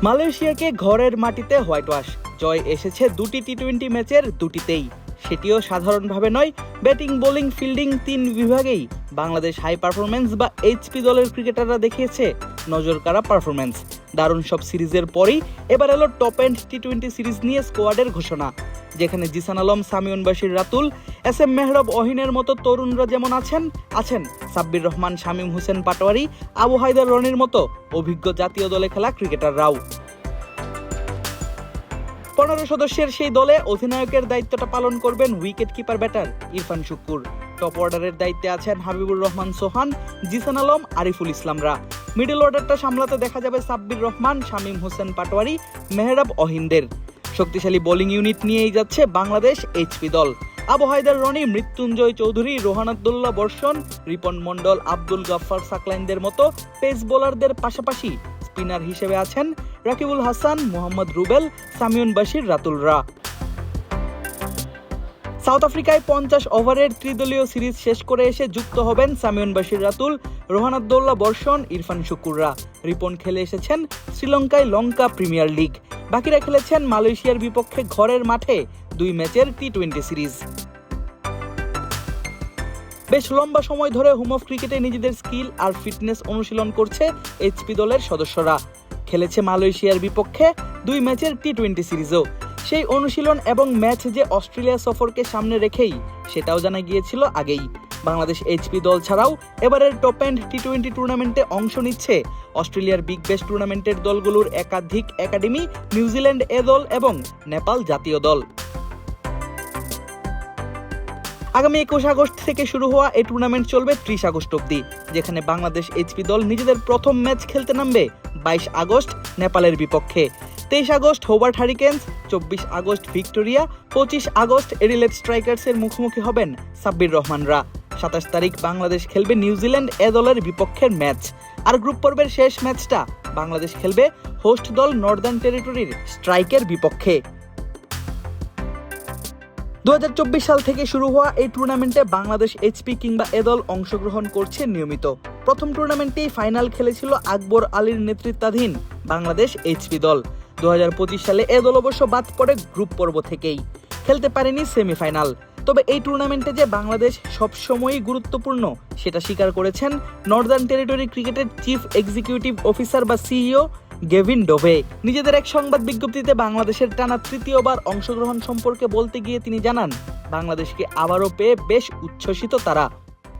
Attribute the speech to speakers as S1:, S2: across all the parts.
S1: মালয়েশিয়াকে ঘরের মাটিতে white wash, জয় এসেছে দুটি টি-20 ম্যাচের দুটিতেই, সেটিও সাধারণভাবে নয়। ব্যাটিং, বোলিং, ফিল্ডিং তিন বিভাগেই বাংলাদেশ হাই পারফরমেন্স বা এইচপি দলের ক্রিকেটাররা দেখিয়েছে নজরকাড়া পারফরমেন্স। দারুণ সব সিরিজের পরেই এবার এলো টপ এন্ড টি-20 সিরিজ নিয়ে স্কোয়াডের ঘোষণা, যেখানে জিসান আলম, সামিউন বাশির রাতুল, এস এম মেহরাব অহিনের মতো তরুণরা যেমন আছেন সাব্বির রহমান, শামীম হোসেন পাটোয়ারি, আবু হায়দার রনির মতো অভিজ্ঞ জাতীয় দলে খেলা ক্রিকেটাররাও। 15 সদস্যের সেই দলে অধিনায়কের দায়িত্বটা পালন করবেন wicket keeper batter Irfan Shukkur. Top অর্ডারের দায়িত্বে আছেন হাবিবুর রহমান সোহান, জিসান আলম, আরিফুল ইসলামরা। মিডল অর্ডারটা সামলাতে দেখা যাবে সাব্বির রহমান, শামীম হোসেন পাটোয়ারি, মেহরাব অহিনদের। শক্তিশালী বোলিং ইউনিট নিয়েই যাচ্ছে বাংলাদেশ এইচপি দল। আবু হায়দার রনি, মৃত্যুঞ্জয় চৌধুরী, রোহান আব্দুল্লাহ বর্ষণ, রিপন মন্ডল, আব্দুল গাফফার সাকলাইনদের মতো পেস বোলারদের পাশাপাশি স্পিনার হিসেবে আছেন রাকিবুল হাসান, মোহাম্মদ রুবেল, সামিউন বাশির রাতুলরা। সাউথ আফ্রিকায় 50 ওভারের ত্রিদলীয় সিরিজ শেষ করে এসে যুক্ত হবেন সামিউন বাশির রাতুল, রোহান আব্দুল্লাহ বর্ষণ, ইরফান শুক্কুররা। রিপন খেলে এসেছেন শ্রীলঙ্কায় লঙ্কা প্রিমিয়ার লিগ। বাকিরা খেলেছেন মালয়েশিয়ার বিপক্ষে ঘরের মাঠে 2 ম্যাচের টি-20 সিরিজ। বেশ লম্বা সময় ধরে হোম অফ ক্রিকেটে নিজেদের স্কিল আর ফিটনেস অনুশীলন করছে এইচপি দলের সদস্যরা। খেলেছে মালয়েশিয়ার বিপক্ষে 2 ম্যাচের টি-20 সিরিজও। সেই অনুশীলন এবং ম্যাচ যে অস্ট্রেলিয়া সফরকে সামনে রেখেই, সেটাও জানা গিয়েছিল আগেই। বাংলাদেশ এইচপি দল ছাড়াও এবারের টপ এন্ড টি-20 টুর্নামেন্টে অংশ নিচ্ছে অস্ট্রেলিয়ার বিগ ব্যাশ টুর্নামেন্টের দলগুলোর একাধিক একাডেমি, নিউজিল্যান্ড এ দল এবং নেপাল জাতীয় দল। আগামী 21 আগস্ট থেকে শুরু হওয়া এই টুর্নামেন্ট চলবে 30 আগস্ট অবধি, যেখানে বাংলাদেশ এইচপি দল নিজেদের প্রথম ম্যাচ খেলতে নামবে 22 আগস্ট নেপালের বিপক্ষে। 23 August Hobart Hurricanes, 24 August Victoria, 25 August Adelaide স্ট্রাইকার্সের মুখোমুখি হবেন সাব্বির রহমানরা। 27 তারিখ বাংলাদেশ খেলবে নিউজিল্যান্ড এ দলের বিপক্ষের ম্যাচ। আর গ্রুপ পর্বের শেষ ম্যাচটা বাংলাদেশ খেলবে হোস্ট দল নর্দার্ন টেরিটরির স্ট্রাইকের বিপক্ষে। 2024 সাল থেকে শুরু হওয়া এই টুর্নামেন্টে বাংলাদেশ এইচপি কিংবা এ দল অংশগ্রহণ করছে নিয়মিত। প্রথম টুর্নামেন্টেই ফাইনাল খেলেছিল আকবর আলীর নেতৃত্বাধীন বাংলাদেশ এইচপি দল। 2025 সালে এ দল অবশ্য বাদ পড়ে গ্রুপ পর্ব থেকেই, খেলতে পারেনি সেমিফাইনাল। তবে এই টুর্নামেন্টে যে বাংলাদেশ সবসময়ই গুরুত্বপূর্ণ, সেটা স্বীকার করেছেন নর্দার্ন টেরিটরি ক্রিকেটের চিফ এক্সিকিউটিভ অফিসার বা সিইও গেভিন ডোভে। নিজেদের এক সংবাদ বিজ্ঞপ্তিতে বাংলাদেশের টানা তৃতীয়বার অংশগ্রহণ সম্পর্কে বলতে গিয়ে তিনি জানান, বাংলাদেশকে আবারও পেয়ে বেশ উচ্ছ্বসিত তারা।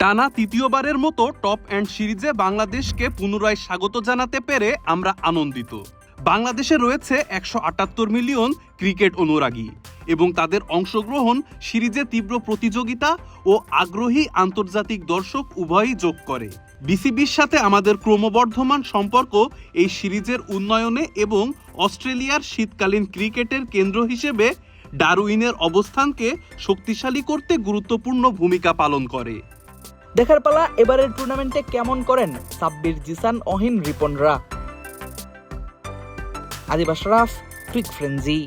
S2: টানা তৃতীয়বারের মতো টপ এন্ড সিরিজে বাংলাদেশকে পুনরায় স্বাগত জানাতে পেরে আমরা আনন্দিত। বাংলাদেশে রয়েছে 178 মিলিয়ন ক্রিকেট অনুরাগী এবং তাদের অংশগ্রহণ সিরিজে তীব্র প্রতিযোগিতা ও আগ্রহী আন্তর্জাতিক দর্শক উভয়ই যোগ করে। বিসিবির সাথে আমাদের ক্রমবর্ধমান সম্পর্ক এই সিরিজের উন্নয়নে এবং অস্ট্রেলিয়ার শীতকালীন ক্রিকেটের কেন্দ্র হিসেবে ডারউইনের অবস্থানকে শক্তিশালী করতে গুরুত্বপূর্ণ ভূমিকা পালন করে।
S1: দেখার পালা এবারের টুর্নামেন্টে কেমন করেন সাব্বির, জিসান, অহিন, রিপনরা। আদিব আশরাফ, ক্রিক ফ্রেঞ্জি।